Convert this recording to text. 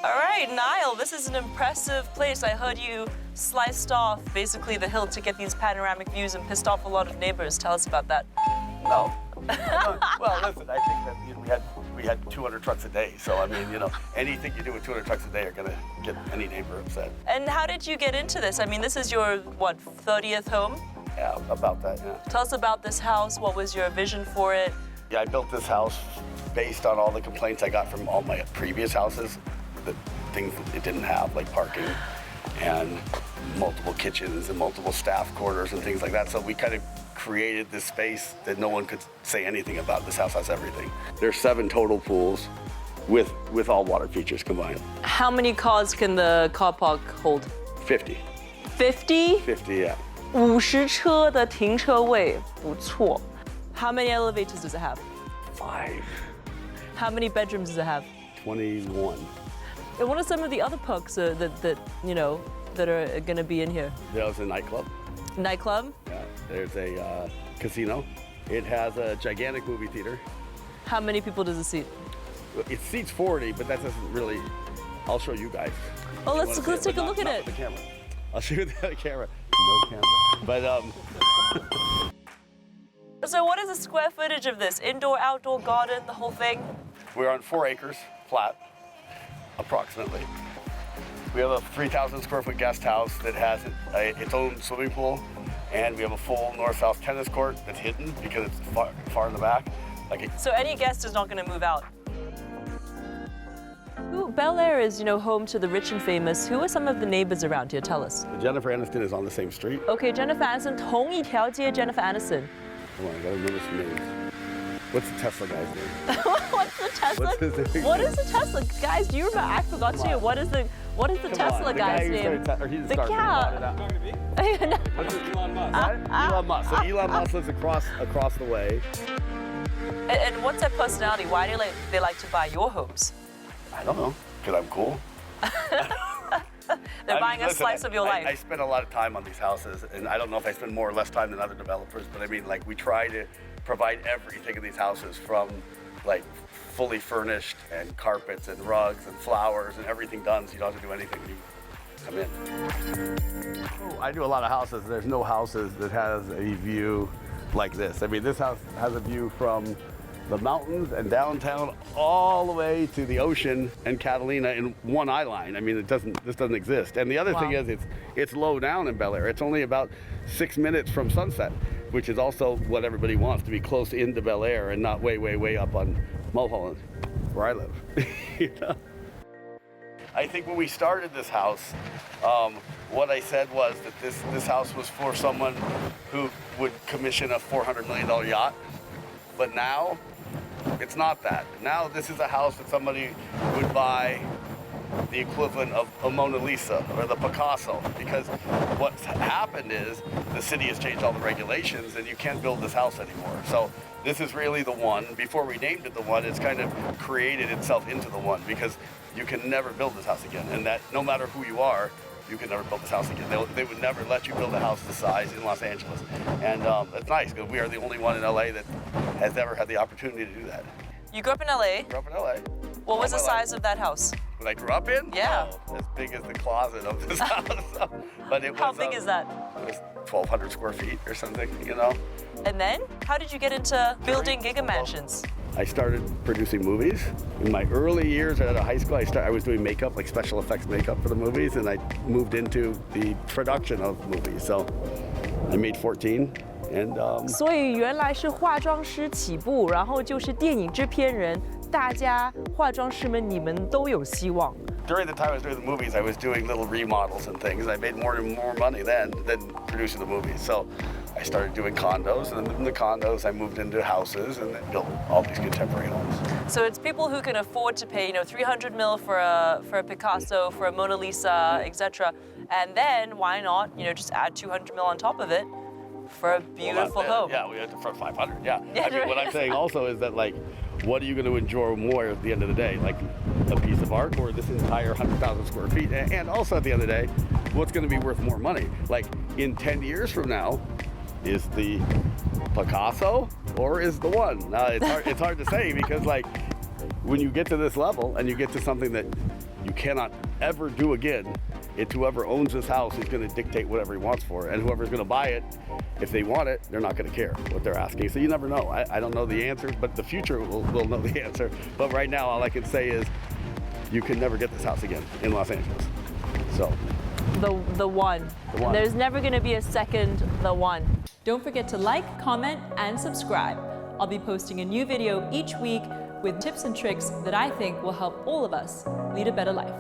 All right, Nile, this is an impressive place. I heard you sliced off basically the hill to get these panoramic views and pissed off a lot of neighbors. Tell us about that. No. Well, listen, I think that we had 200 trucks a day. So, I mean, anything you do with 200 trucks a day are going to get any neighbor upset. And how did you get into this? I mean, this is your, 30th home? Yeah, about that, yeah. Tell us about this house. What was your vision for it? Yeah, I built this house based on all the complaints I got from all my previous houses, the things it didn't have, like parking and multiple kitchens and multiple staff quarters and things like that. So we kind of created this space that no one could say anything about. This house has everything. There's 7 total pools with all water features combined. How many cars can the car park hold? 50. 50? 50, yeah. 50车的停车位，不错。How many elevators does it have? 5. How many bedrooms does it have? 21. And what are some of the other perks that are going to be in here? There's a nightclub. Nightclub? Yeah. There's a casino. It has a gigantic movie theater. How many people does it seat? It seats 40, but that doesn't really. I'll show you guys. Oh, let's take a look at it. With the camera. I'll show you the camera. No camera. But So what is the square footage of this? Indoor, outdoor, garden, the whole thing? We're on 4 acres flat, approximately. We have a 3,000 square foot guest house that has its own swimming pool, and we have a full north-south tennis court that's hidden because it's far in the back. So any guest is not going to move out. Bel Air is, home to the rich and famous. Who are some of the neighbors around here? Tell us. Jennifer Aniston is on the same street. Okay, Jennifer Aniston, 同一条街 Jennifer Aniston. Hold on, I gotta remember some names. What's the Tesla guy's name? What's the Tesla? What's his name? What is the Tesla? Guys, do you remember? I forgot too. What is the Tesla guy's name? The cat. Elon Musk. Elon Musk. So Elon Musk lives across the way. And what's their personality? Why do they like to buy your homes? I don't know, because I'm cool. They're buying a slice of your life. I spend a lot of time on these houses, and I don't know if I spend more or less time than other developers, but I mean, we try to provide everything in these houses, from fully furnished and carpets and rugs and flowers and everything done, so you don't have to do anything when you come in. Oh, I do a lot of houses. There's no houses that has a view like this. I mean, this house has a view from the mountains and downtown all the way to the ocean and Catalina in one eye line. I mean, this doesn't exist. And the other thing is it's low down in Bel Air. It's only about 6 minutes from sunset, which is also what everybody wants, to be close into Bel Air and not way, way, way up on Mulholland, where I live. I think when we started this house, what I said was that this house was for someone who would commission a $400 million yacht. But now, it's not that. Now this is a house that somebody would buy the equivalent of a Mona Lisa or the Picasso, because what's happened is the city has changed all the regulations and you can't build this house anymore. So this is really the one. Before we named it the one, it's kind of created itself into the one, because you can never build this house again. And that no matter who you are, you can never build this house again. They would never let you build a house this size in Los Angeles. And it's nice, because we are the only one in LA that has ever had the opportunity to do that. You grew up in LA? Grew up in LA. What was the size of that house? When I grew up in? Yeah. Oh, as big as the closet of this house. But it was, how big is that? It was 1,200 square feet or something, And then, how did you get into building giga-mansions? I started producing movies. In my early years out of high school, I was doing makeup, like special effects makeup for the movies, and I moved into the production of movies. So I made 14. And 所以原来是化妆师起步，然后就是电影制片人，大家化妆师们你们都有希望。During the time I was doing the movies, I was doing little remodels and things. I made more and more money then than producing the movies. So I started doing condos, and then in the condos I moved into houses and then built all these contemporary homes. So it's people who can afford to pay, 300 mil for a Picasso, for a Mona Lisa, etc. And then why not, just add 200 mil on top of it for a beautiful home. Yeah, we had to for 500. Yeah. I mean, what I'm saying also is that what are you going to enjoy more at the end of the day? Like a piece of art or this entire 100,000 square feet? And also at the end of the day, what's going to be worth more money? Like in 10 years from now, is the Picasso or is the one? It's hard to say, because when you get to this level and you get to something that you cannot ever do again, it's whoever owns this house is going to dictate whatever he wants for it. And whoever's going to buy it, if they want it, they're not going to care what they're asking. So you never know. I don't know the answer, but the future will know the answer. But right now, all I can say is you can never get this house again in Los Angeles. So. The one. There's never going to be a second the one. Don't forget to like, comment, and subscribe. I'll be posting a new video each week with tips and tricks that I think will help all of us lead a better life.